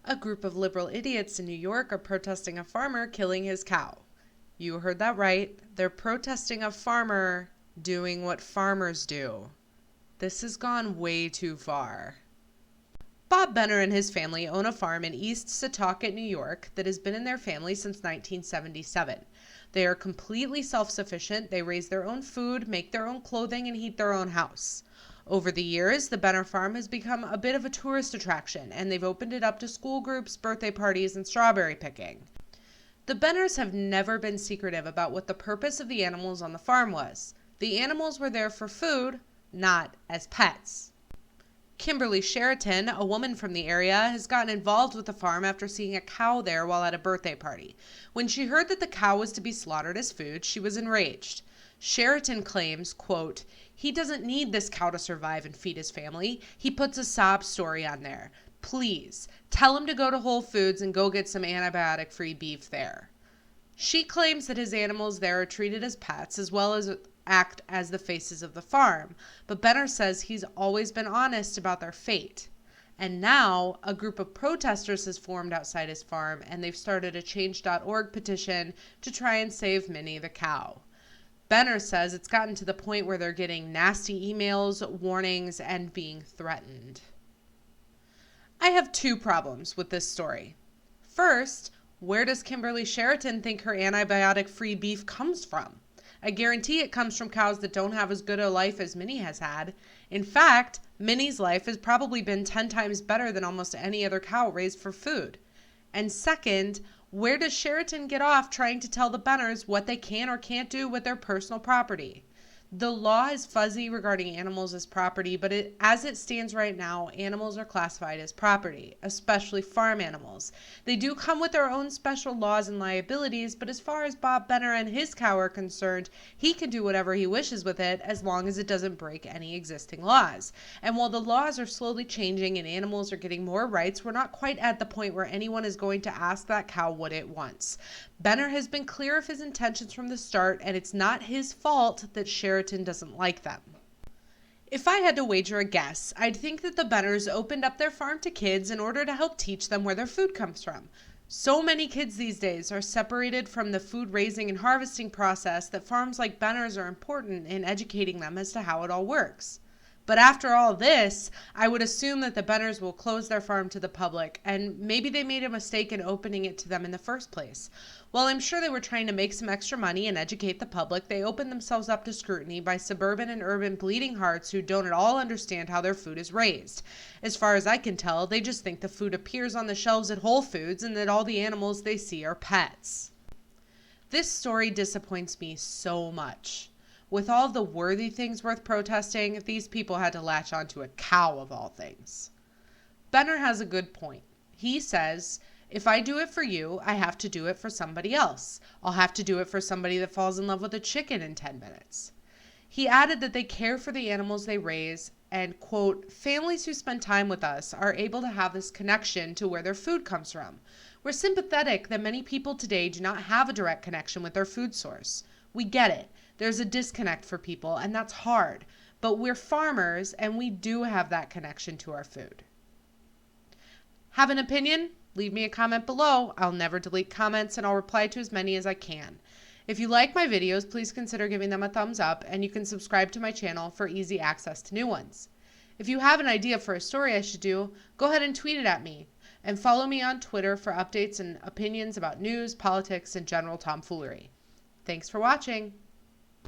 A group of liberal idiots in New York are protesting a farmer killing his cow. You heard that right. They're protesting a farmer doing what farmers do. This has gone way too far. Bob Benner and his family own a farm in East Setauket, New York, that has been in their family since 1977. They are completely self-sufficient. They raise their own food, make their own clothing, and heat their own house. Over the years, the Benner farm has become a bit of a tourist attraction, and they've opened it up to school groups, birthday parties, and strawberry picking. The Benners have never been secretive about what the purpose of the animals on the farm was. The animals were there for food, not as pets. Kimberly Sheraton, a woman from the area, has gotten involved with the farm after seeing a cow there while at a birthday party. When she heard that the cow was to be slaughtered as food, she was enraged. Sheraton claims, quote, "He doesn't need this cow to survive and feed his family. He puts a sob story on there. Please, tell him to go to Whole Foods and go get some antibiotic-free beef there." She claims that his animals there are treated as pets as well as act as the faces of the farm, but Benner says he's always been honest about their fate. And now a group of protesters has formed outside his farm, and they've started a Change.org petition to try and save Minnie the cow. Benner says it's gotten to the point where they're getting nasty emails, warnings, and being threatened. I have two problems with this story. First, where does Kimberly Sheraton think her antibiotic-free beef comes from? I guarantee it comes from cows that don't have as good a life as Minnie has had. In fact, Minnie's life has probably been 10 times better than almost any other cow raised for food. And second, where does Sheraton get off trying to tell the Benners what they can or can't do with their personal property? The law is fuzzy regarding animals as property, but as it stands right now, animals are classified as property, especially farm animals. They do come with their own special laws and liabilities, but as far as Bob Benner and his cow are concerned, he can do whatever he wishes with it as long as it doesn't break any existing laws. And while the laws are slowly changing and animals are getting more rights, we're not quite at the point where anyone is going to ask that cow what it wants. Benner has been clear of his intentions from the start, and it's not his fault that Sheraton doesn't like them. If I had to wager a guess, I'd think that the Benners opened up their farm to kids in order to help teach them where their food comes from. So many kids these days are separated from the food raising and harvesting process that farms like Benner's are important in educating them as to how it all works. But after all this, I would assume that the Benners will close their farm to the public, and maybe they made a mistake in opening it to them in the first place. While I'm sure they were trying to make some extra money and educate the public, they opened themselves up to scrutiny by suburban and urban bleeding hearts who don't at all understand how their food is raised. As far as I can tell, they just think the food appears on the shelves at Whole Foods and that all the animals they see are pets. This story disappoints me so much. With all of the worthy things worth protesting, these people had to latch onto a cow of all things. Benner has a good point. He says, if I do it for you, I have to do it for somebody else. I'll have to do it for somebody that falls in love with a chicken in 10 minutes. He added that they care for the animals they raise and, quote, families who spend time with us are able to have this connection to where their food comes from. We're sympathetic that many people today do not have a direct connection with their food source. We get it. There's a disconnect for people, and that's hard. But we're farmers, and we do have that connection to our food. Have an opinion? Leave me a comment below. I'll never delete comments, and I'll reply to as many as I can. If you like my videos, please consider giving them a thumbs up, and you can subscribe to my channel for easy access to new ones. If you have an idea for a story I should do, go ahead and tweet it at me. And follow me on Twitter for updates and opinions about news, politics, and general tomfoolery. Thanks for watching.